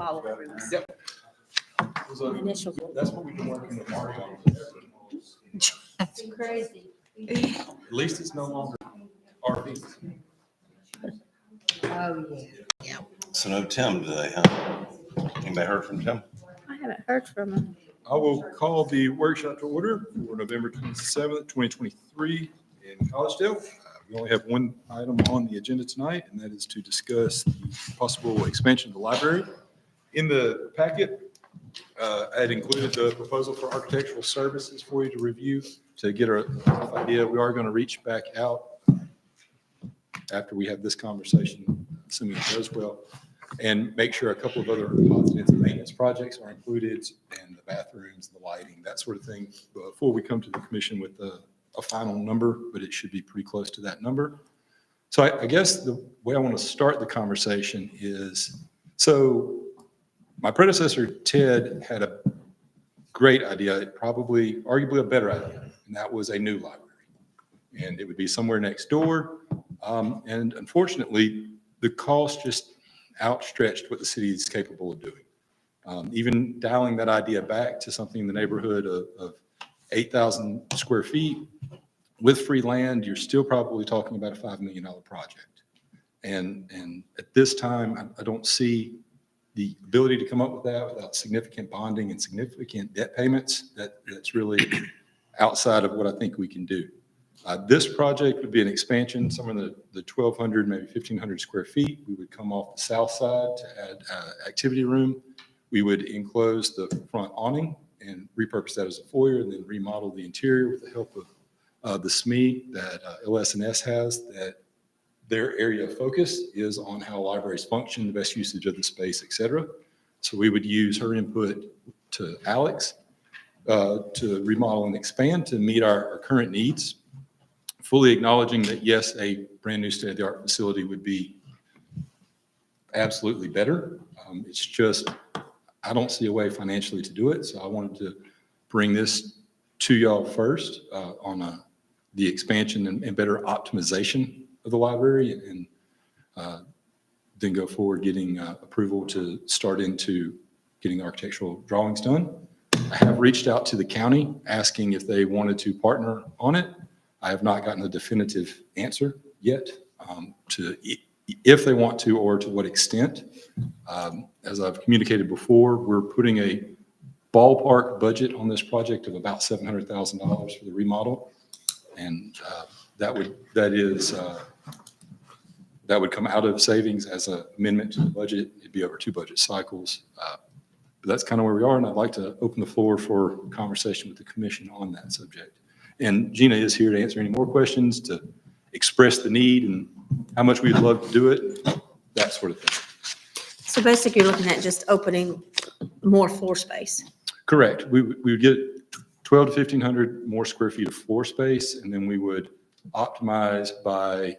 follow throughs. Yep. So Initial. that's what we've been working with Mark on. That's crazy. At least it's no longer RV. Oh, yeah. So no Tim today, huh? Anybody heard from Tim? I haven't heard from him. I will call the workshop to order for November 27th, 2023 in Collegedale. We only have one item on the agenda tonight, and that is to discuss the possible expansion of the library. In the packet, I had included the proposal for architectural services for you to review to get an idea. We are going to reach back out after we have this conversation, assuming it goes well, and make sure a couple of other odds and ends and maintenance projects are included, and the bathrooms, the lighting, that sort of thing, before we come to the commission with a final number, but it should be pretty close to that number. So I guess the way I want to start the conversation is, so my predecessor, Ted, had a great idea, probably arguably a better idea, and that was a new library. And it would be somewhere next door. And unfortunately, the cost just outstretched what the city is capable of doing. Even dialing that idea back to something in the neighborhood of 8,000 square feet with free land, you're still probably talking about a $5 million project. And at this time, I don't see the ability to come up with that without significant bonding and significant debt payments. That's really outside of what I think we can do. This project would be an expansion, somewhere in the 1,200, maybe 1,500 square feet. We would come off the south side to add activity room. We would enclose the front awning and repurpose that as a foyer, and then remodel the interior with the help of the SME that LS&S has, that their area of focus is on how libraries function, the best usage of the space, et cetera. So we would use her input to Alex to remodel and expand to meet our current needs, fully acknowledging that, yes, a brand new state-of-the-art facility would be absolutely better. It's just, I don't see a way financially to do it. So I wanted to bring this to y'all first on the expansion and better optimization of the library, and then go forward getting approval to start into getting architectural drawings done. I have reached out to the county asking if they wanted to partner on it. I have not gotten a definitive answer yet to if they want to or to what extent. As I've communicated before, we're putting a ballpark budget on this project of about $700,000 for the remodel, and that would come out of savings as an amendment to the budget. It'd be over 2 budget cycles. But that's kind of where we are, and I'd like to open the floor for conversation with the commission on that subject. And Gina is here to answer any more questions, to express the need and how much we'd love to do it, that sort of thing. So basically, you're looking at just opening more floor space. Correct. We would get 1,200 to 1,500 more square feet of floor space, and then we would optimize by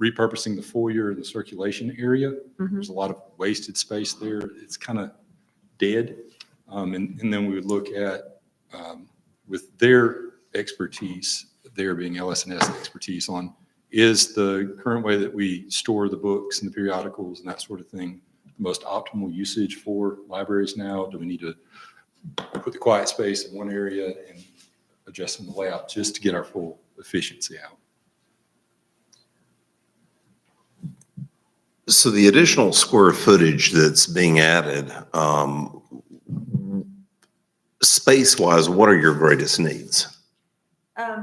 repurposing the foyer and the circulation area. Mm-hmm. There's a lot of wasted space there. It's kind of dead. And then we would look at, with their expertise, there being LS&S expertise on, is the current way that we store the books and the periodicals and that sort of thing the most optimal usage for libraries now? Do we need to put the quiet space in one area and adjust the layout just to get our full efficiency out? So the additional square footage that's being added, space-wise, what are your greatest needs?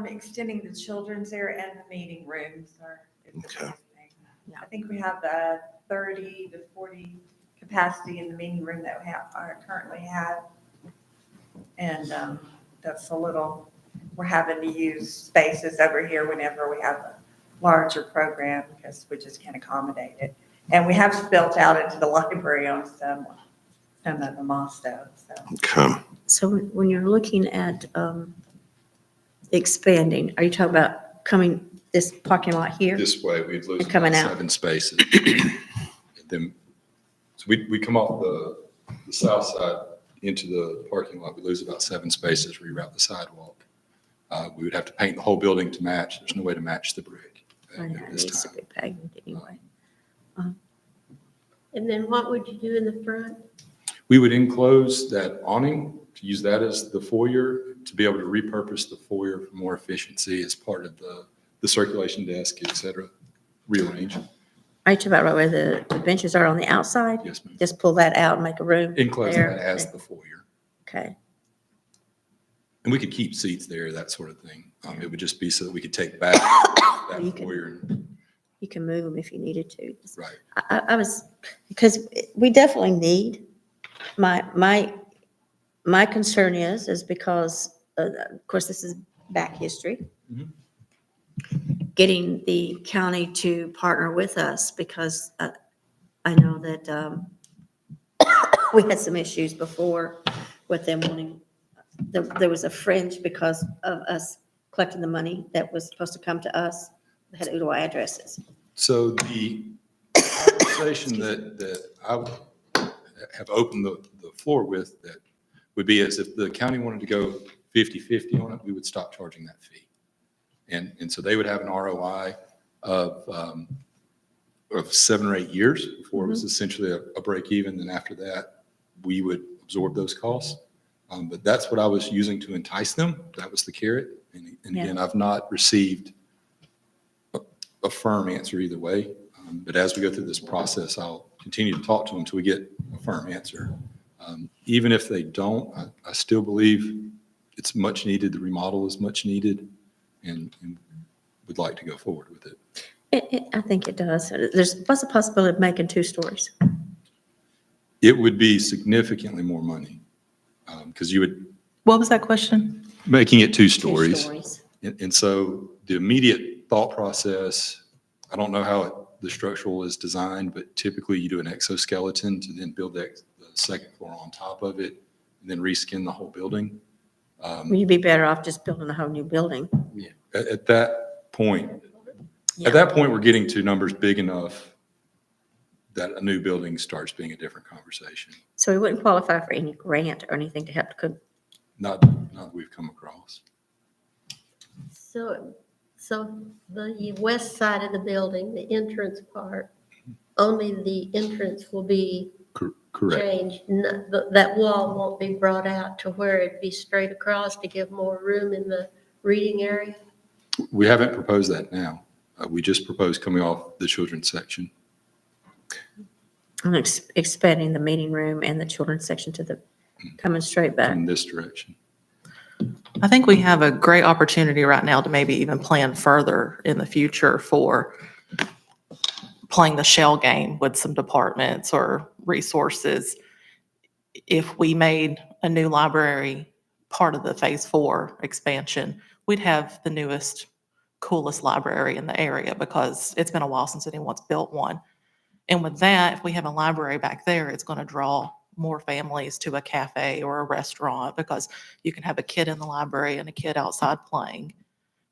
Extending the children's area and the meeting rooms are. Okay. I think we have the 30 to 40 capacity in the meeting room that we currently have. And that's a little, we're having to use spaces over here whenever we have a larger program because we just can't accommodate it. And we have built out into the library on some of them also. So. Okay. So when you're looking at expanding, are you talking about coming this parking lot here? This way, we'd lose And coming about out. 7 spaces. And then, so we come off the south side into the parking lot, we lose about 7 spaces, reroute the sidewalk. We would have to paint the whole building to match. There's no way to match the brick I know, at it this needs to time. be paved anyway. And then what would you do in the front? We would enclose that awning to use that as the foyer, to be able to repurpose the foyer for more efficiency as part of the circulation desk, et cetera, rearrange. Are you talking about right where the benches are on the outside? Yes, ma'am. Just pull that out and make a room Enclose there? that as the foyer. Okay. And we could keep seats there, that sort of thing. It would just be so that we could take back that You can- foyer. You can move them if you needed to. Right. I was, because we definitely need, my concern is because, of course, this is back history. Mhm. Getting the county to partner with us because I know that we had some issues before with them wanting, there was a fringe because of us collecting the money that was supposed to come to us, that had UDOI addresses. So the conversation that I would have opened the floor with that would be as if the county wanted to go 50-50 on it, we would stop charging that fee. And so they would have an ROI of 7 or 8 years before it was essentially a break even. And after that, we would absorb those costs. But that's what I was using to entice them. That was the carrot. And Yeah. again, I've not received a firm answer either way. But as we go through this process, I'll continue to talk to them until we get a firm answer. Even if they don't, I still believe it's much needed. The remodel is much needed and would like to go forward with it. I think it does. What's the possibility of making 2 stories? It would be significantly more money because you would, What was that question? making it 2 2 stories. stories. And so the immediate thought process, I don't know how the structural is designed, but typically you do an exoskeleton to then build the second floor on top of it and then reskin the whole building. You'd be better off just building a whole new building. At that point, Yeah. at that point, we're getting to numbers big enough that a new building starts being a different conversation. So we wouldn't qualify for any grant or anything to help Not that we've come across. So the west side of the building, the entrance part, only the entrance will be Correct. changed. That wall won't be brought out to where it'd be straight across to give more room in the reading area? We haven't proposed that now. We just proposed coming off the children's section. and expanding the meeting room and the children's section to the, coming straight back. in this direction. I think we have a great opportunity right now to maybe even plan further in the future for playing the shell game with some departments or resources. If we made a new library part of the Phase 4 expansion, we'd have the newest, coolest library in the area because it's been a while since anyone's built one. And with that, if we have a library back there, it's going to draw more families to a cafe or a restaurant because you can have a kid in the library and a kid outside playing.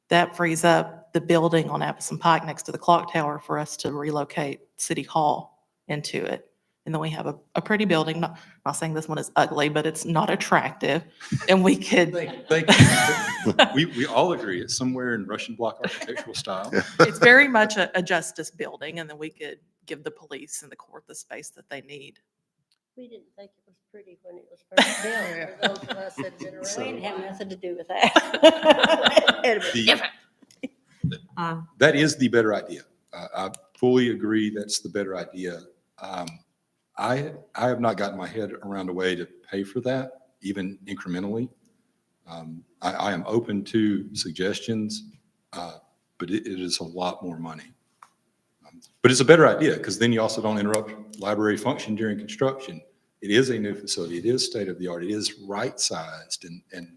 That frees up the building on Appleton Pike next to the clock tower for us to relocate City Hall into it. And then we have a pretty building, not saying this one is ugly, but it's not attractive. And we could, Thank you. We all agree it's somewhere in Russian block architectural style. it's very much a justice building, and then we could give the police and the court the space that they need. We didn't think it was pretty when it was first built, for those of us that have been We didn't around. have nothing to do with that. It'd be The- different. That is the better idea. I fully agree that's the better idea. I have not gotten my head around a way to pay for that, even incrementally. I am open to suggestions, but it is a lot more money. But it's a better idea because then you also don't interrupt library function during construction. It is a new facility. It is state of the art. It is right sized. And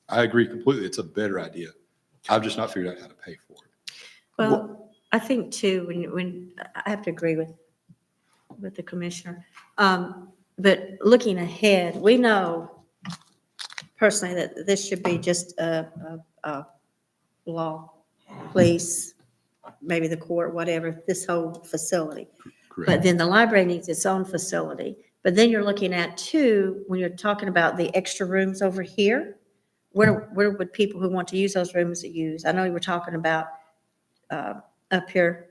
I agree completely. It's a better idea. I've just not figured out how to pay for it. Well, I think too, when, I have to agree with the commissioner. But looking ahead, we know personally that this should be just a law, police, maybe the court, whatever, this whole facility. But Correct. then the library needs its own facility. But then you're looking at too, when you're talking about the extra rooms over here, where would people who want to use those rooms use? I know you were talking about up here,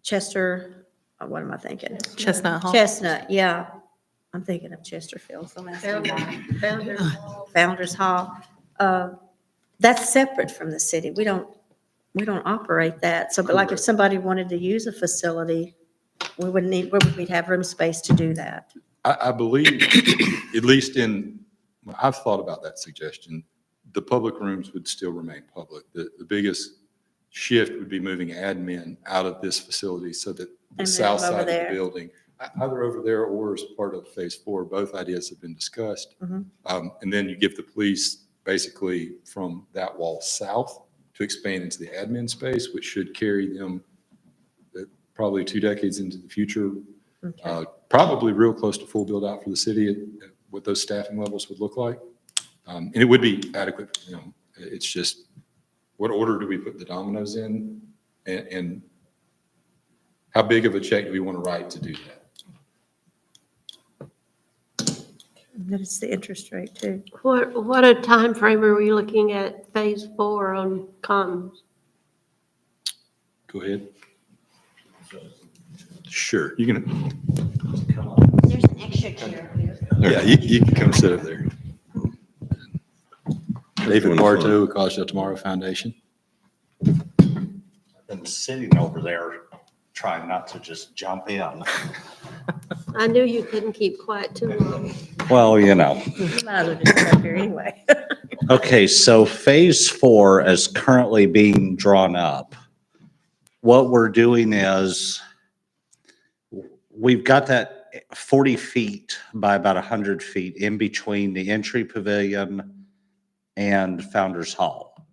Chester, what am I thinking? Chestnut Hall. Chestnut, yeah. I'm thinking of Chesterfield. So that's Founders Hall. Founders Hall. That's separate from the city. We don't operate that. So, but like if somebody wanted to use a facility, we'd have room space to do that. I believe, at least I've thought about that suggestion. The public rooms would still remain public. The biggest shift would be moving admin out of this facility so that the And south move over side of the there. building, either over there or as part of phase 4, both ideas have been discussed. Mhm. And then you give the police basically from that wall south to expand into the admin space, which should carry them probably 2 decades into the future. Okay. Probably real close to full build out for the city, at what those staffing levels would look like. And it would be adequate for them. It's just, what order do we put the dominoes in? And how big of a check do we want to write to do that? But it's the interest rate too. What a time frame are we looking at phase 4 on comms? Go ahead. Sure, you can, There's an extra chair here. yeah, you can come sit up there. David Bartow, Collegedale Tomorrow Foundation. Been sitting over there trying not to just jump in. I knew you couldn't keep quiet too long. Well, You might as well just sit up here anyway. Okay, so phase 4 is currently being drawn up. What we're doing is we've got that 40 feet by about 100 feet in between the entry pavilion and Founders Hall.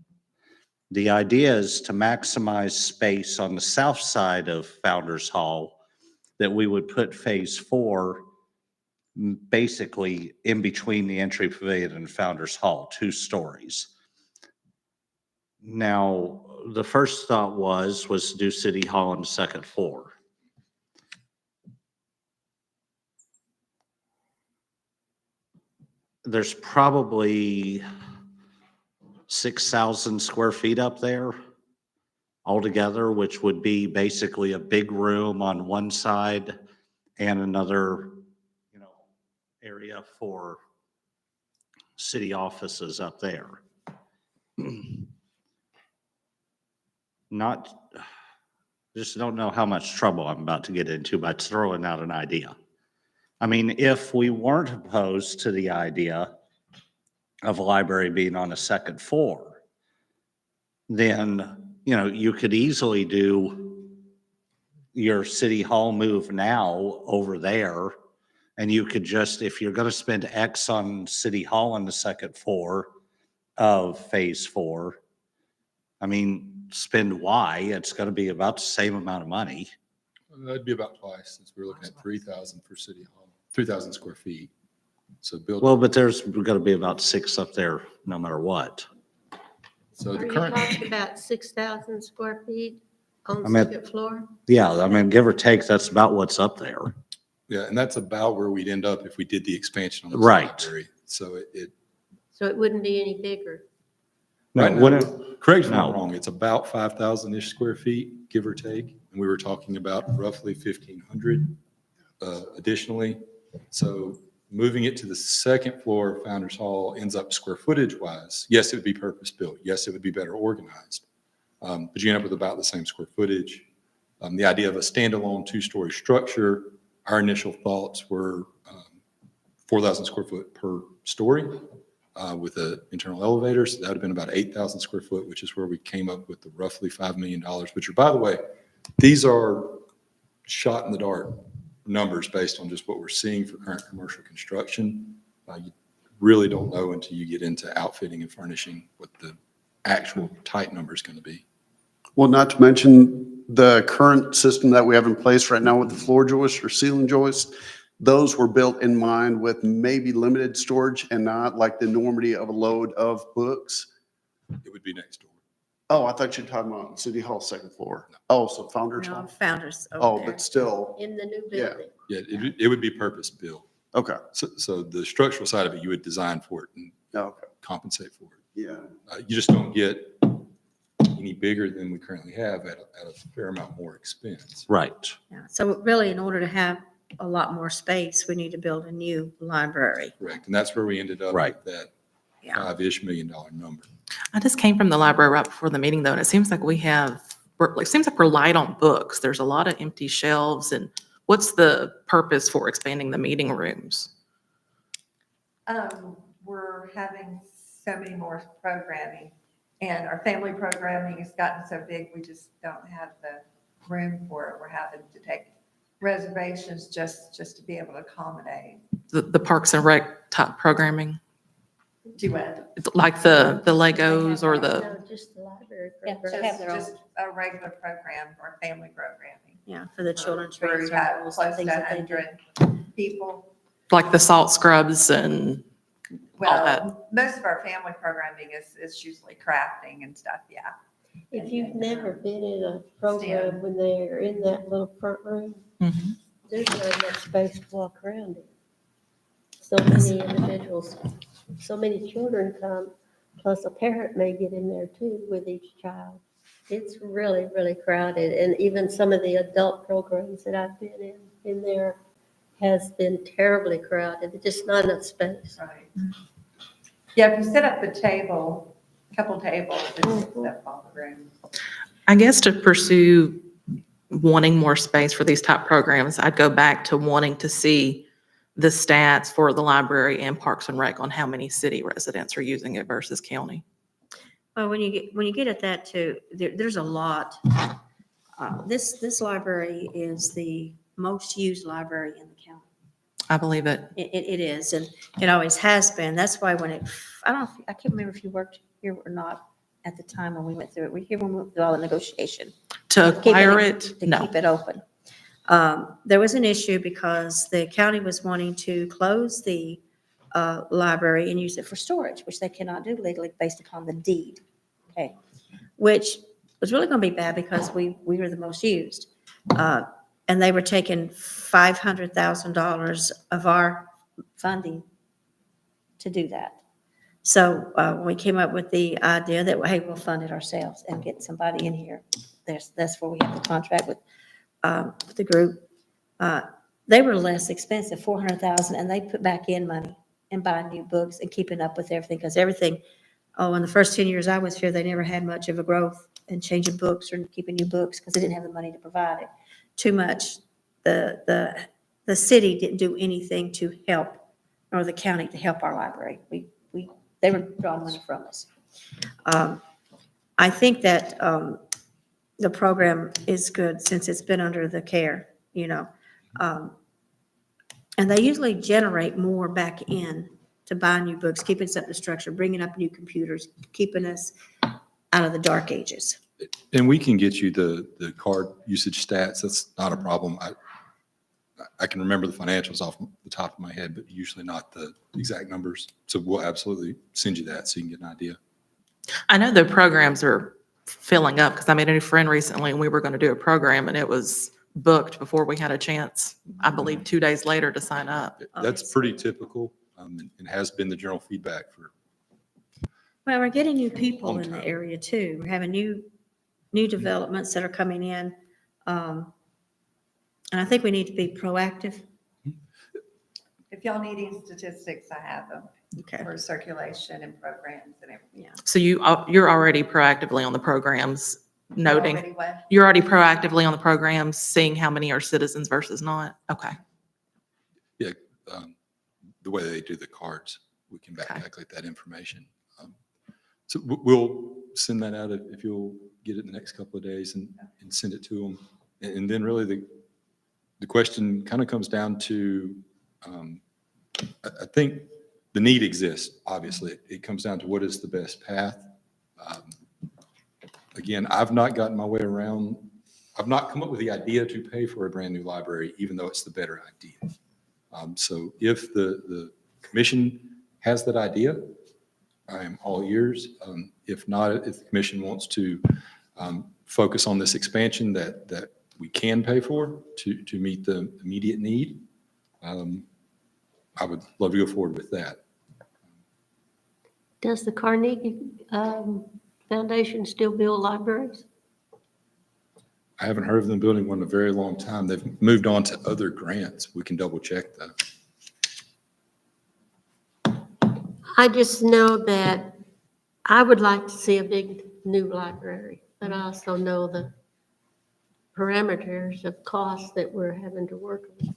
The idea is to maximize space on the south side of Founders Hall, that we would put phase 4 basically in between the entry pavilion and Founders Hall, 2 stories. Now, the first thought was to do City Hall on the second floor. There's probably 6,000 square feet up there altogether, which would be basically a big room on one side and another, area for city offices up there. Just don't know how much trouble I'm about to get into by throwing out an idea. I mean, if we weren't opposed to the idea of a library being on a second floor, then, you could easily do your city hall move now over there. And you could just, if you're going to spend X on city hall on the second floor of phase 4, spend Y, it's going to be about the same amount of money. That'd be about twice, since we're looking at 3,000 for City Hall, 3,000 square feet. So build. Well, but there's going to be about 6 up there no matter what. So Are the you current, talking about 6,000 square feet on the I mean- second floor? Yeah, give or take, that's about what's up there. yeah, and that's about where we'd end up if we did the expansion on the Right. library. So it So it wouldn't be any bigger. No, right now, wouldn't- correct me if I'm No. wrong, it's about 5,000-ish square feet, give or take. And we were talking about roughly 1,500 additionally. So moving it to the second floor of Founders Hall ends up square footage wise. Yes, it would be purpose built. Yes, it would be better organized. But you end up with about the same square footage. The idea of a standalone 2-story structure, our initial thoughts were 4,000 square foot per story with an internal elevator. So that would have been about 8,000 square foot, which is where we came up with the roughly $5 million, which are, by the way, these are shot in the dark numbers based on just what we're seeing for current commercial construction. You really don't know until you get into outfitting and furnishing what the actual tight number is going to be. Well, not to mention the current system that we have in place right now with the floor joist or ceiling joist. Those were built in mind with maybe limited storage and not like the enormity of a load of books. It would be next door. Oh, I thought you were talking about City Hall second floor. Oh, so Founders No, Hall. Founders Oh, over there. but still, In the new Yeah. building. Yeah, it would be purpose built. okay, So the structural side of it, you would design for it and okay, compensate for it. yeah. You just don't get any bigger than we currently have at a fair amount more expense. Right. Yeah. So really, in order to have a lot more space, we need to build a new library. Correct. And that's where we ended up Right. with that Yeah. $5-ish million number. I just came from the library right before the meeting though, and it seems like it seems like we're light on books. There's a lot of empty shelves, and what's the purpose for expanding the meeting rooms? We're having so many more programming, and our family programming has gotten so big, we just don't have the room for it. We're having to take reservations just to be able to accommodate. The Parks and Rec type programming, Duet. like the Legos or the, No, just the library Yeah, program. have their own. Just a regular program or family programming. Yeah, for the children's Where reading we have circles, close to things that they do. 100 people. like the salt scrubs and all that. Well, most of our family programming is usually crafting and stuff, yeah. If you've never been in a program when they're in that little front room, Mhm. there's not enough space to walk around in. So many individuals, so many children come, plus a parent may get in there too with each child. It's really, really crowded, and even some of the adult programs that I've been in there has been terribly crowded. There's just not enough space. Right. Yeah, if you set up a table, a couple tables, it takes up all the room. I guess to pursue wanting more space for these type programs, I'd go back to wanting to see the stats for the library and Parks and Rec on how many city residents are using it versus county. Well, when you get at that too, there's a lot. This library is the most used library in the county. I believe it. It is, and it always has been. That's why I can't remember if you worked here or not at the time when we went through it. Were you here when we went through all the negotiation? To Keeping acquire it, To no. keep it open. There was an issue because the county was wanting to close the library and use it for storage, which they cannot do legally based upon the deed. Okay, which was really going to be bad because we were the most used. And they were taking $500,000 of our funding to do that. So we came up with the idea that, hey, we'll fund it ourselves and get somebody in here. That's where we have the contract with the group. They were less expensive, $400,000, and they put back in money and buying new books and keeping up with everything, because everything, in the first 10 years I was here, they never had much of a growth in changing books or keeping new books because they didn't have the money to provide it. Too much. The city didn't do anything to help, nor the county to help our library. They were drawing money from us. I think that the program is good since it's been under the care, and they usually generate more back in to buy new books, keeping us up the structure, bringing up new computers, keeping us out of the dark ages. And we can get you the card usage stats. That's not a problem. I can remember the financials off the top of my head, but usually not the exact numbers. So we'll absolutely send you that so you can get an idea. I know the programs are filling up because I made a new friend recently and we were going to do a program and it was booked before we had a chance, I believe 2 days later to sign up. That's yes. pretty typical, and has been the general feedback for. Well, we're getting new people Long in the time. area too. We're having new developments that are coming in. And I think we need to be proactive. If y'all need any statistics, I have them Okay. for circulation and programs and everything. Yeah. So you're already proactively on the programs, noting, Already what? you're already proactively on the programs, seeing how many are citizens versus not? Okay. Yeah, the way they do the cards, we can Okay. calculate that information. So we'll send that out if you'll get it in the next couple of days and send it to them. And then really the question kind of comes down to, I think the need exists, obviously. It comes down to what is the best path. Again, I've not gotten my way around. I've not come up with the idea to pay for a brand new library, even though it's the better idea. So if the commission has that idea, I am all ears. If not, if the commission wants to focus on this expansion that we can pay for to meet the immediate need, I would love to go forward with that. Does the Carnegie foundation still build libraries? I haven't heard of them building one in a very long time. They've moved on to other grants. We can double check that. I just know that I would like to see a big new library, but I also know the parameters of cost that we're having to work with.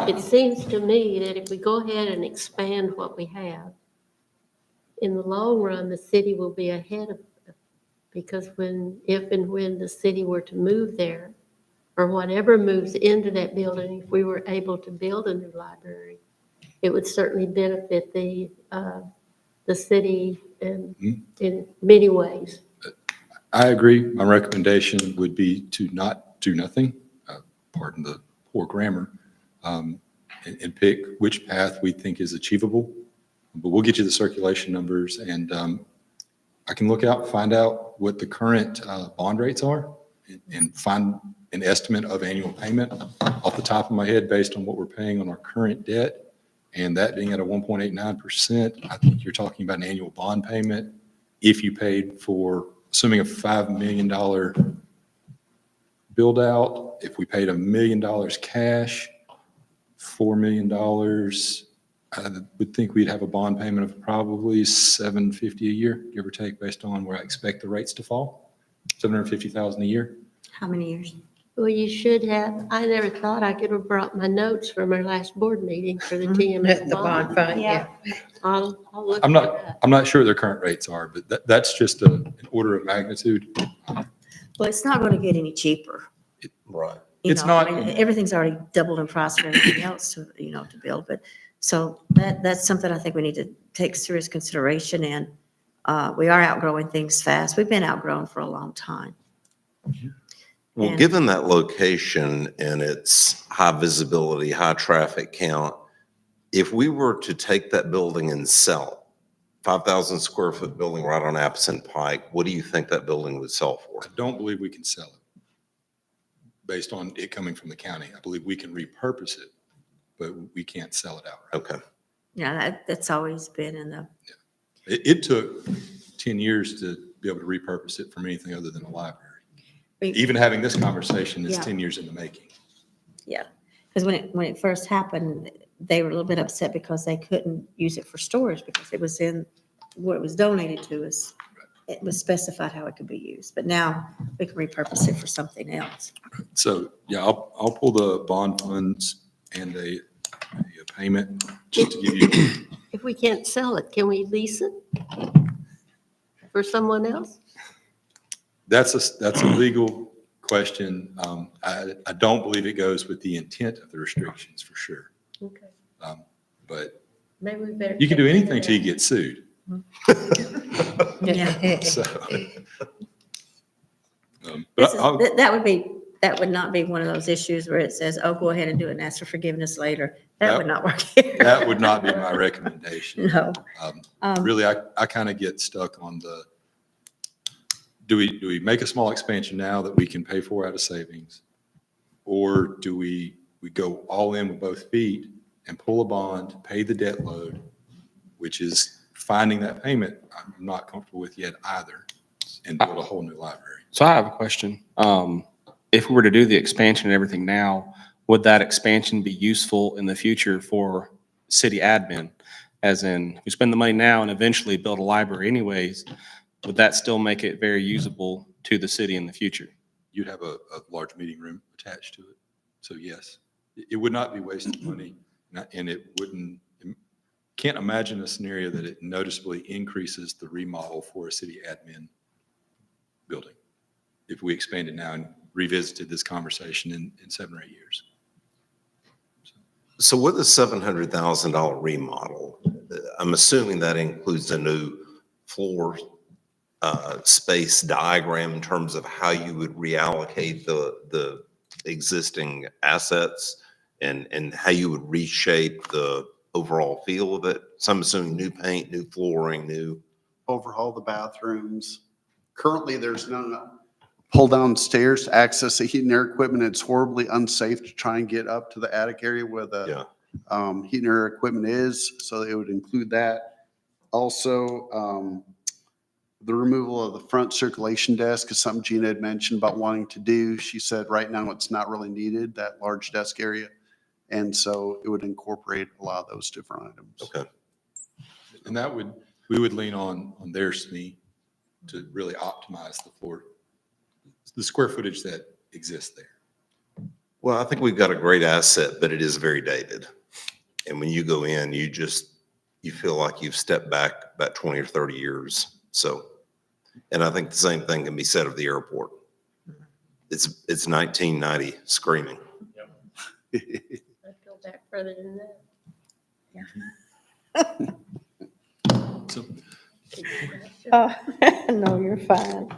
It seems to me that if we go ahead and expand what we have, in the long run, the city will be ahead of, because if and when the city were to move there, or whatever moves into that building, if we were able to build a new library, it would certainly benefit the city in many ways. I agree. My recommendation would be to not do nothing, pardon the poor grammar, and pick which path we think is achievable. But we'll get you the circulation numbers, and I can look out, find out what the current bond rates are, and find an estimate of annual payment off the top of my head based on what we're paying on our current debt. And that being at a 1.89%, I think you're talking about an annual bond payment. If you paid for, assuming a $5 million build out, if we paid $1 million cash, $4 million, I would think we'd have a bond payment of probably $750 a year, give or take, based on where I expect the rates to fall. $750,000 a year. How many years? Well, you should have, I never thought I could have brought my notes from our last board meeting for the TMS The bond fund, yeah. I'll look I'm it up. not sure what their current rates are, but that's just an order of magnitude. Well, it's not going to get any cheaper. Right. You It's know, I not- mean, everything's already doubled in price and everything else to, to build. But so that's something I think we need to take serious consideration in. We are outgrowing things fast. We've been outgrown for a long time. Well, And- given that location and its high visibility, high traffic count, if we were to take that building and sell, 5,000 square foot building right on Appleton Pike, what do you think that building would sell for? I don't believe we can sell it based on it coming from the county. I believe we can repurpose it, but we can't sell it outright. Okay. Yeah, that's always been in the, It took 10 years to be able to repurpose it from anything other than a library. Even having this conversation is Yeah. 10 years in the making. yeah. Because when it first happened, they were a little bit upset because they couldn't use it for storage because it was in, what it was donated to us. It was specified how it could be used, but now we can repurpose it for something else. So, yeah, I'll pull the bond funds and a payment just to give you. If we can't sell it, can we lease it for someone else? That's a legal question. I don't believe it goes with the intent of the restrictions for sure. Okay, But maybe we better. you can do take care of anything till you that. get sued. Yeah. So. This But is- I'll, that would not be one of those issues where it says, oh, go ahead and do it and ask for forgiveness later. That would not work here. that would not be my recommendation. No. Really, I kind of get stuck on the, do we make a small expansion now that we can pay for out of savings? Or do we go all in with both feet and pull a bond, pay the debt load, which is finding that payment I'm not comfortable with yet either, and build a whole new library? So I have a question. If we were to do the expansion and everything now, would that expansion be useful in the future for city admin? As in, we spend the money now and eventually build a library anyways, would that still make it very usable to the city in the future? You'd have a large meeting room attached to it. So yes, it would not be wasted money, and it wouldn't, can't imagine a scenario that it noticeably increases the remodel for a city admin building if we expanded now and revisited this conversation in 7 or 8 years. So with a $700,000 remodel, I'm assuming that includes a new floor space diagram in terms of how you would reallocate the existing assets and how you would reshape the overall feel of it. So I'm assuming new paint, new flooring, new. Overhaul the bathrooms. Currently, there's no pull-down stairs to access the heat and air equipment. It's horribly unsafe to try and get up to the attic area where the heat and air equipment is, so it would include that. Also, The removal of the front circulation desk is something Gina had mentioned about wanting to do. She said right now it's not really needed, that large desk area. And so it would incorporate a lot of those different items. Okay. And we would lean on their SME to really optimize the floor, the square footage that exists there. Well, I think we've got a great asset, but it is very dated. And when you go in, you feel like you've stepped back about 20 or 30 years. So, and I think the same thing can be said of the airport. It's 1990 screaming. I'd go back further than that. So Oh, no, you're fine.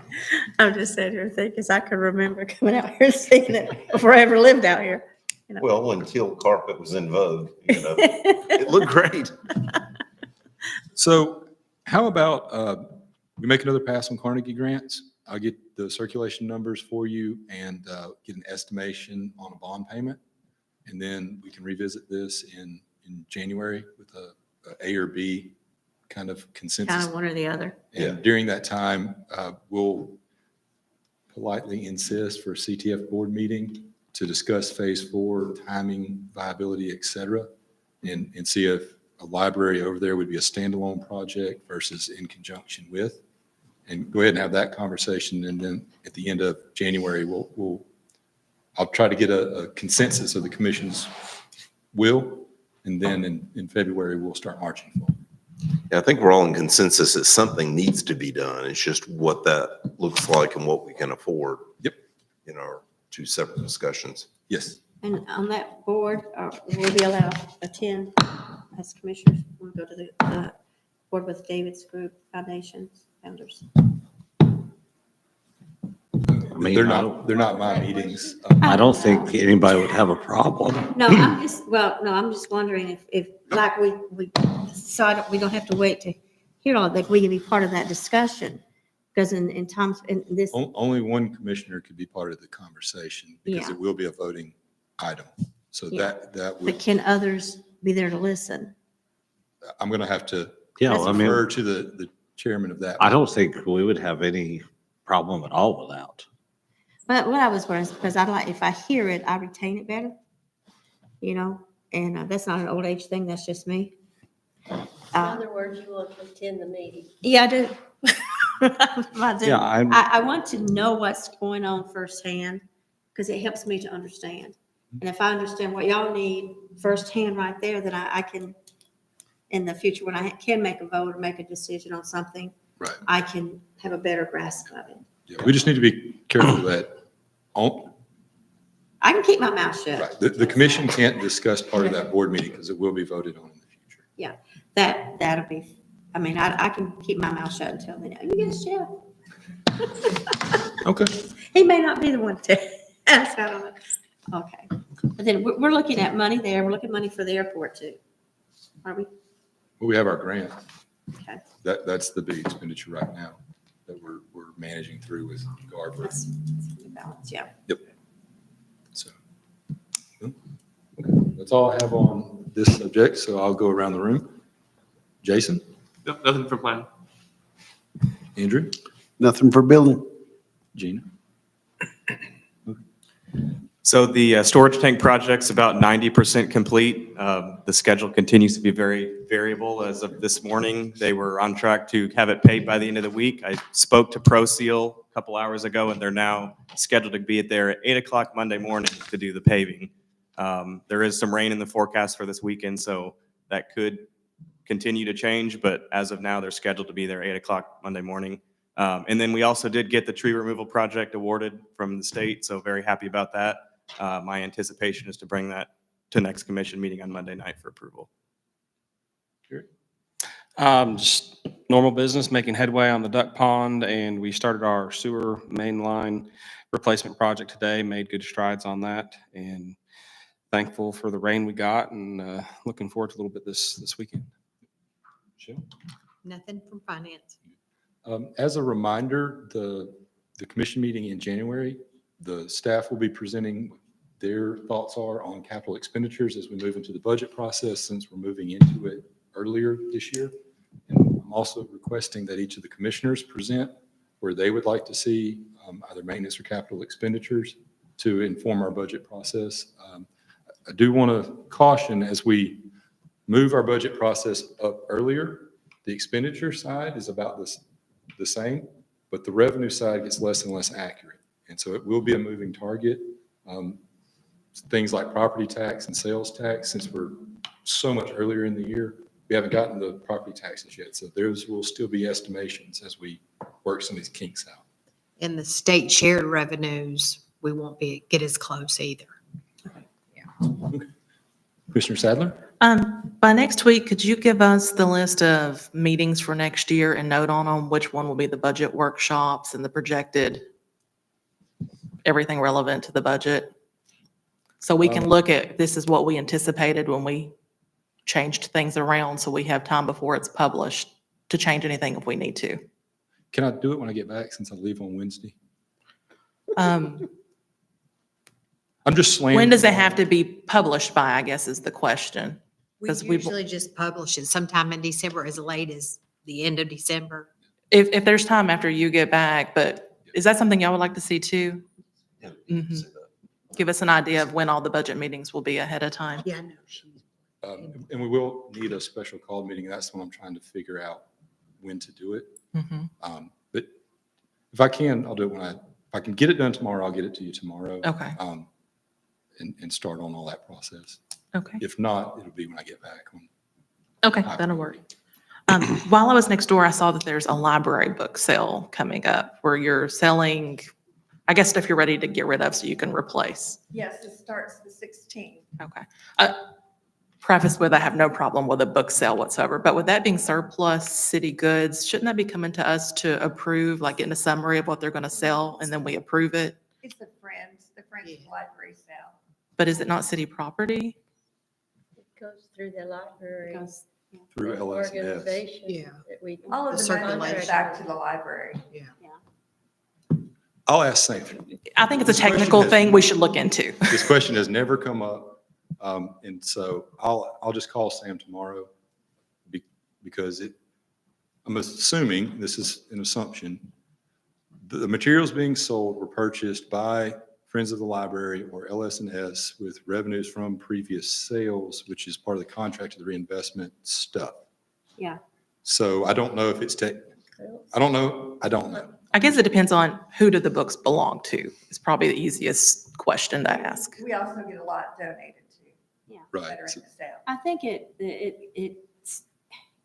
I'm just sitting here thinking, 'cause I can remember coming out here and seeing it before I ever lived out here. Well, when teal carpet was in vogue, it looked great. So how about we make another pass on Carnegie grants? I'll get the circulation numbers for you and get an estimation on a bond payment. And then we can revisit this in January with a or B kind of consensus. Kind of one or the other. And during that time, we'll politely insist for a CTF board meeting to discuss phase 4, timing, viability, et cetera, and see if a library over there would be a standalone project versus in conjunction with. And go ahead and have that conversation. And then at the end of January, I'll try to get a consensus of the commission's will. And then in February, we'll start marching forward. Yeah, I think we're all in consensus that something needs to be done. It's just what that looks like and what we can afford. Yep. In our 2 separate discussions. Yes. And on that board, will we allow attend as commissioners? We'll go to the board with David's group, foundations, founders. mean, They're I not my meetings. I don't think anybody would have a problem. No, I'm just wondering if like we decided we don't have to wait to hear all that, we can be part of that discussion. Because in times, in this, Only one commissioner could be part of the conversation because Yeah. it will be a voting item. So Yeah. that but would, can others be there to listen? I'm going to have to Yeah, I mean, refer to the chairman of that. I don't think we would have any problem at all without. But what I was wondering is because I like, if I hear it, I retain it better, and that's not an old age thing, that's just me. In other words, you want to attend the meeting. Yeah, I do. I do. Yeah, I want to know what's going on firsthand because it helps me to understand. And if I understand what y'all need firsthand right there, then I can, in the future, when I can make a vote or make a decision on something, Right. I can have a better grasp of it. Yeah, we just need to be careful that, I can keep my mouth shut. right, the commission can't discuss part of that board meeting because it will be voted on in the future. That'll be, I can keep my mouth shut until then. You guys chill. Okay. He may not be the one to ask, I don't know. Okay. But then we're looking at money there. We're looking at money for the airport too. Aren't we? Well, we have our grant. Okay. That's the big expenditure right now that we're managing through with guard. That's balance, yeah. So, okay, that's all I have on this subject, so I'll go around the room. Jason? Nope, nothing for planning. Andrew? Nothing for building. Gina? So the storage tank project's about 90% complete. The schedule continues to be very variable. As of this morning, they were on track to have it paid by the end of the week. I spoke to ProSeal a couple hours ago, and they're now scheduled to be there at 8 o'clock Monday morning to do the paving. There is some rain in the forecast for this weekend, so that could continue to change, but as of now, they're scheduled to be there 8 o'clock Monday morning. And then we also did get the tree removal project awarded from the state, so very happy about that. My anticipation is to bring that to next commission meeting on Monday night for approval. Just normal business, making headway on the duck pond, and we started our sewer main line replacement project today, made good strides on that, and thankful for the rain we got, and looking forward to a little bit this weekend. Michelle? Nothing from finance. As a reminder, the commission meeting in January, the staff will be presenting what their thoughts are on capital expenditures as we move into the budget process, since we're moving into it earlier this year. And I'm I'm also requesting that each of the commissioners present where they would like to see either maintenance or capital expenditures to inform our budget process. I do want to caution, as we move our budget process up earlier, the expenditure side is about the same, but the revenue side gets less and less accurate. And so it will be a moving target. Things like property tax and sales tax, since we're so much earlier in the year, we haven't gotten the property taxes yet. So those will still be estimations as we work some of these kinks out. And the state shared revenues, we won't get as close either. Commissioner Sadler? By next week, could you give us the list of meetings for next year and note on them which one will be the budget workshops and the projected, everything relevant to the budget? So we can look at, this is what we anticipated when we changed things around, so we have time before it's published to change anything if we need to. Can I do it when I get back since I leave on Wednesday? Um, I'm just slammed. When does it have to be published by, I guess is the question. We 'Cause we- usually just publish it sometime in December, as late as the end of December. If there's time after you get back, but is that something y'all would like to see too? Mhm. Give us an idea of when all the budget meetings will be ahead of time. Yeah, I know. And we will need a special call meeting. That's when I'm trying to figure out when to do it. Mhm. But if I can, I'll do it if I can get it done tomorrow, I'll get it to you tomorrow. Okay, And start on all that process. okay. If not, it'll be when I get back. Okay, that'll work. While I was next door, I saw that there's a library book sale coming up where you're selling, I guess, stuff you're ready to get rid of so you can replace. Yes, it starts the 16th. Okay. Preface with, I have no problem with a book sale whatsoever, but with that being surplus city goods, shouldn't that be coming to us to approve, like getting a summary of what they're going to sell and then we approve it? It's the Friends Library sale. But is it not city property? It goes through the library. Through LSS. Organization. Yeah. that we- All of The the money goes circulation. back to the library. I'll ask Sam. I think it's a This question technical has- thing we should look into. This question has never come up. And so I'll just call Sam tomorrow because I'm assuming, this is an assumption, the materials being sold were purchased by Friends of the Library or LS&S with revenues from previous sales, which is part of the contract of the reinvestment stuff. Yeah. So I don't know if it's I don't know. I guess it depends on who do the books belong to. It's probably the easiest question to ask. We also get a lot donated to that Right. are in the sale. I think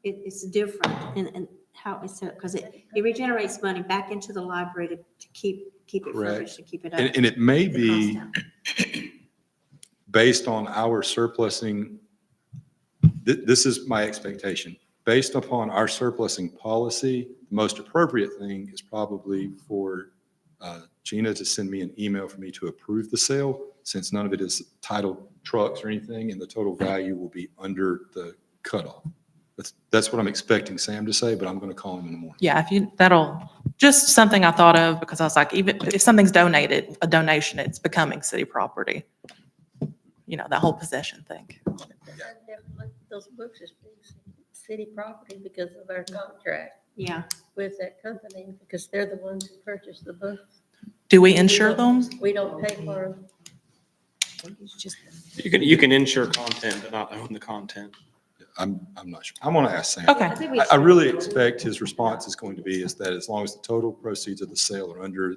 it's different in how it's, because it regenerates money back into the library to keep it Correct. fresh, to keep it up. And it may the cost be down. based on our surplusing, this is my expectation. Based upon our surplusing policy, the most appropriate thing is probably for Gina to send me an email for me to approve the sale, since none of it is titled trucks or anything, and the total value will be under the cutoff. That's what I'm expecting Sam to say, but I'm going to call him in the morning. Yeah, that'll, just something I thought of because I was like, even if something's donated, a donation, it's becoming city property. You know, that whole possession thing. Definitely, those books is city property because of our contract Yeah. with that company, because they're the ones who purchase the books. Do we insure them? We don't pay for them. It's just- You can insure content, but not own the content. I'm not sure. I'm going to ask Sam. Okay. I think we I should- really expect his response is going to be is that as long as the total proceeds of the sale are under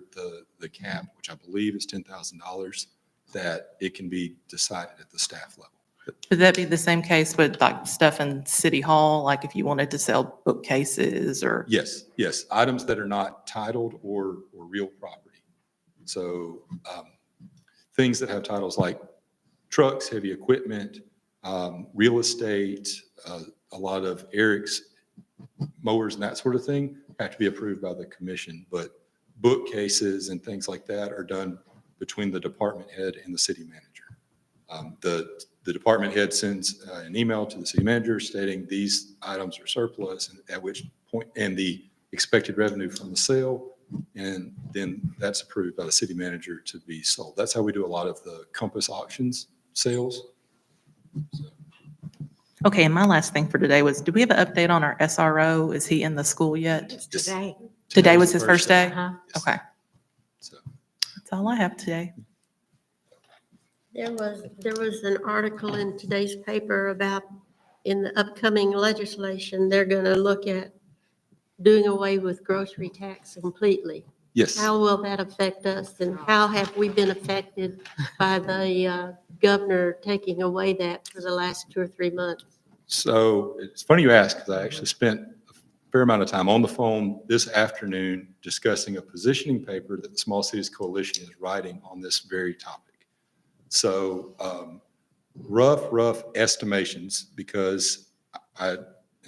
the cap, which I believe is $10,000, that it can be decided at the staff level. Would that be the same case with like stuff in City Hall? Like if you wanted to sell bookcases or? Yes, items that are not titled or real property. So things that have titles like trucks, heavy equipment, real estate, a lot of Eric's mowers and that sort of thing have to be approved by the commission. But bookcases and things like that are done between the department head and the city manager. The department head sends an email to the city manager stating these items are surplus, and at which point, and the expected revenue from the sale, and then that's approved by the city manager to be sold. That's how we do a lot of the Compass auctions sales. Okay, and my last thing for today was, do we have an update on our SRO? Is he in the school yet? It's today. Today was his first day? Uh-huh. Yes. Okay, So, that's all I have today. There was an article in today's paper about, in the upcoming legislation, they're gonna look at doing away with grocery tax completely. yes. How will that affect us, and how have we been affected by the governor taking away that for the last 2 or 3 months? So it's funny you ask, because I actually spent a fair amount of time on the phone this afternoon discussing a positioning paper that the Small Cities Coalition is writing on this very topic. So rough estimations, because I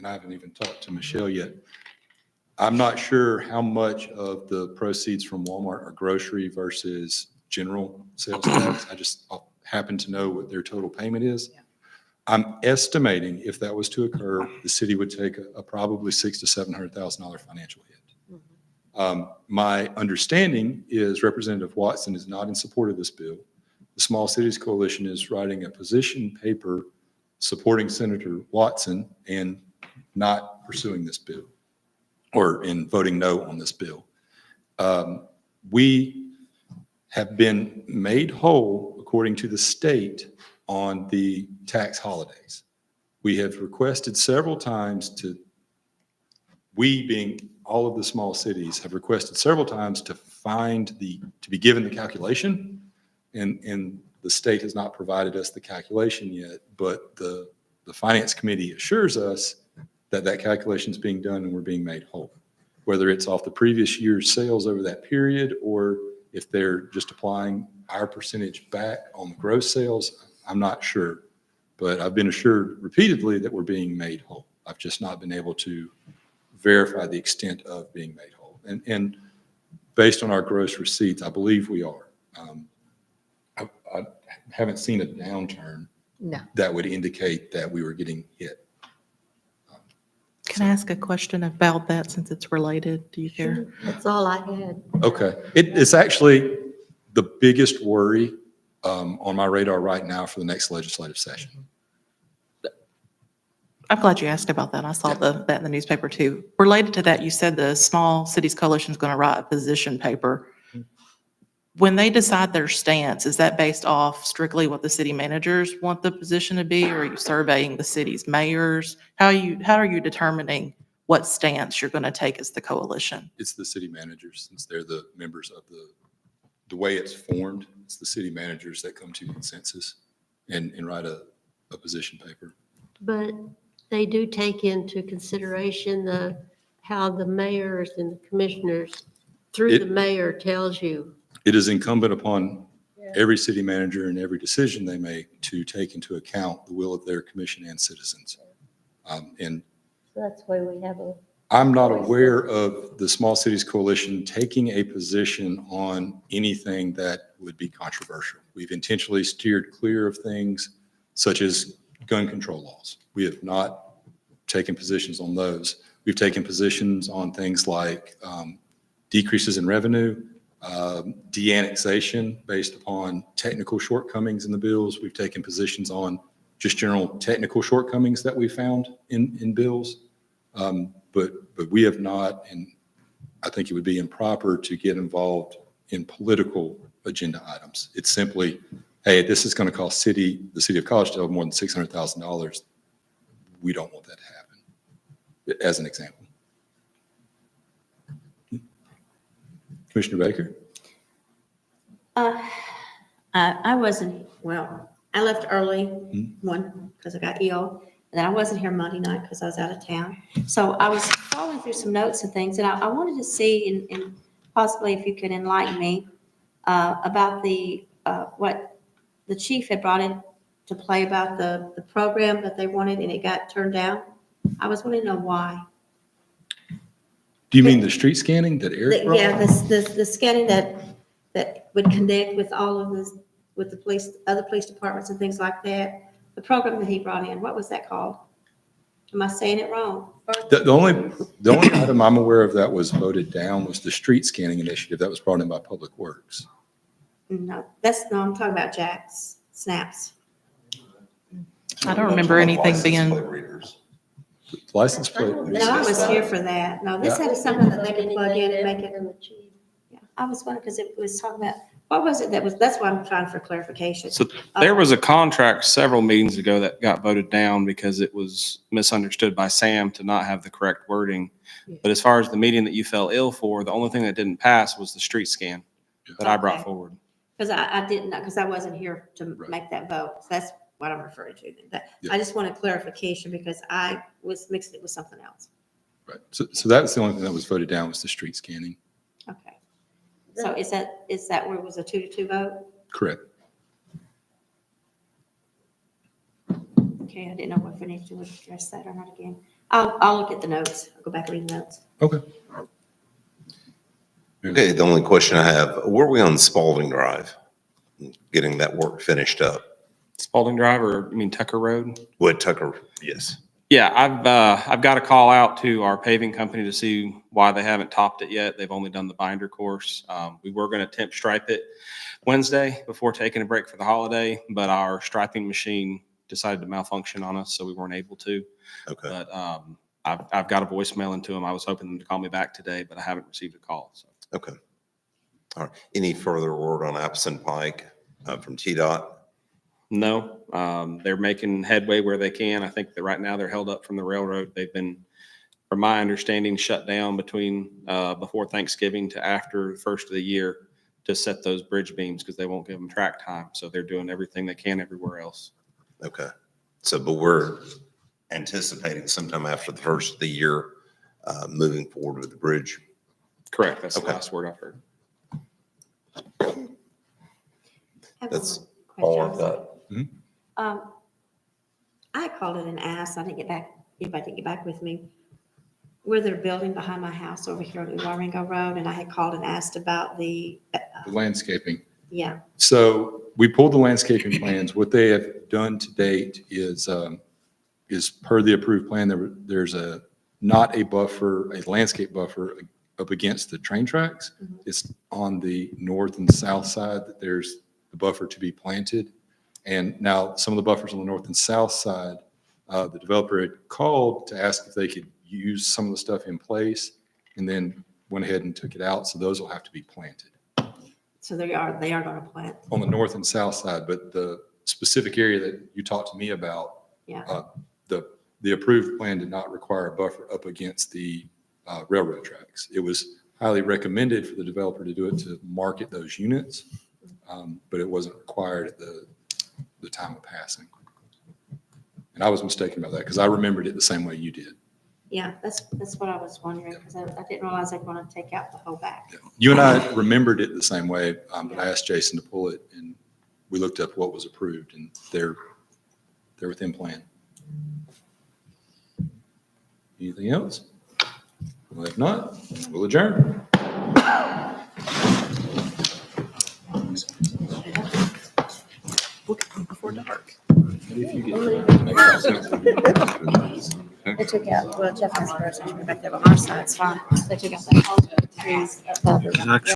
haven't even talked to Michelle yet. I'm not sure how much of the proceeds from Walmart are grocery versus general sales tax. I just happen to know what their total payment is. I'm estimating if that was to occur, the city would take a probably $600,000 to $700,000 financial hit. My understanding is Representative Watson is not in support of this bill. The Small Cities Coalition is writing a position paper supporting Senator Watson and not pursuing this bill, or in voting no on this bill. We have been made whole, according to the state, on the tax holidays. We have requested several times we being all of the small cities, have requested several times to be given the calculation, and the state has not provided us the calculation yet, but the Finance Committee assures us that that calculation is being done and we're being made whole. Whether it's off the previous year's sales over that period, or if they're just applying our percentage back on the gross sales, I'm not sure. But I've been assured repeatedly that we're being made whole. I've just not been able to verify the extent of being made whole. And based on our gross receipts, I believe we are. I haven't seen a downturn No. that would indicate that we were getting hit. Can I ask a question about that since it's related? Do you care? That's all I had. Okay. It's actually the biggest worry on my radar right now for the next legislative session. I'm glad you asked about that. I saw that in the newspaper too. Related to that, you said the Small Cities Coalition is going to write a position paper. When they decide their stance, is that based off strictly what the city managers want the position to be, or are you surveying the city's mayors? How are you determining what stance you're going to take as the coalition? It's the city managers, since they're the members of the way it's formed. It's the city managers that come to consensus and write a position paper. But they do take into consideration how the mayors and the commissioners, through the mayor, tells you. It is incumbent upon every city manager and every decision they make to take into account the will of their commission and citizens. And So that's why we have a. I'm not aware of the Small Cities Coalition taking a position on anything that would be controversial. We've intentionally steered clear of things such as gun control laws. We have not taken positions on those. We've taken positions on things like decreases in revenue, de-annexation based upon technical shortcomings in the bills. We've taken positions on just general technical shortcomings that we found in bills. But we have not, and I think it would be improper to get involved in political agenda items. It's simply, hey, this is going to cost the city of Collegedale more than $600,000. We don't want that to happen, as an example. Commissioner Baker? I wasn't, I left early, because I got ill, and then I wasn't here Monday night because I was out of town. So I was following through some notes and things, and I wanted to see, and possibly if you could enlighten me, about what the chief had brought in to play about the program that they wanted, and it got turned down. I was wanting to know why. Do you mean the street scanning that Eric brought? Yeah, the scanning that would connect with all of this, with the police, other police departments and things like that. The program that he brought in, what was that called? Am I saying it wrong? The only item I'm aware of that was voted down was the street scanning initiative that was brought in by Public Works. No, I'm talking about Jack's snaps. I don't remember anything License being, plate readers. License plate. No, I was here for that. No, this Yeah. had something that they could plug in and make it. And the chief. Yeah, I was wondering, because it was talking about, what was it that was, that's why I'm trying for clarification. So there was a contract several meetings ago that got voted down because it was misunderstood by Sam to not have the correct wording. But as far as the meeting that you fell ill for, the only thing that didn't pass was the street scan that I brought Okay. forward. Because I didn't know, because I wasn't here to Right. make that vote. So that's what I'm referring to. That, Yeah. I just wanted clarification because I was mixing it with something else. Right. So that's the only thing that was voted down was the street scanning. Okay. So is that where it was a 2-2 vote? Correct. Okay, I didn't know if we need to address that or not again. I'll look at the notes. I'll go back and read the notes. Okay. Okay, the only question I have, where are we on Spalding Drive? Getting that work finished up? Spalding Drive, or you mean Tucker Road? Wood Tucker, yes. Yeah, I've got to call out to our paving company to see why they haven't topped it yet. They've only done the binder course. We were going to temp stripe it Wednesday before taking a break for the holiday, but our striping machine decided to malfunction on us, so we weren't able to. Okay. But I've got a voicemail into them. I was hoping them to call me back today, but I haven't received a call. So Okay. All right. Any further word on Appleton Pike from TDOT? no, they're making headway where they can. I think that right now they're held up from the railroad. They've been, from my understanding, shut down between before Thanksgiving to after the first of the year to set those bridge beams because they won't give them track time. So they're doing everything they can everywhere else. Okay. So, but we're anticipating sometime after the first of the year, moving forward with the bridge. Correct. That's the Okay. last word I've heard. I have one That's more all question. I've got. I called it and asked, I didn't get back, anybody didn't get back with me. Where they're building behind my house over here on Waringo Road, and I had called and asked about the, The landscaping. yeah, So we pulled the landscaping plans. What they have done to date is per the approved plan, there's not a buffer, a landscape buffer up against the train tracks. Mhm. It's on the north and south side that there's the buffer to be planted. And now some of the buffers on the north and south side, the developer had called to ask if they could use some of the stuff in place and then went ahead and took it out. So those will have to be planted so they are going to plant, on the north and south side. But the specific area that you talked to me about, yeah. the approved plan did not require a buffer up against the railroad tracks. It was highly recommended for the developer to do it to market those units, but it wasn't required at the time of passing. And I was mistaken about that because I remembered it the same way you did. Yeah, that's what I was wondering, because I didn't realize they were going to take out the whole back. You and I remembered it the same way, but I asked Jason to pull it and we looked up what was approved and they're within plan. Anything else? Well, if not, we'll adjourn. before dark. If you get. They took out, well, Jeff has hers, back there, but our side's fine. They took out that whole trees.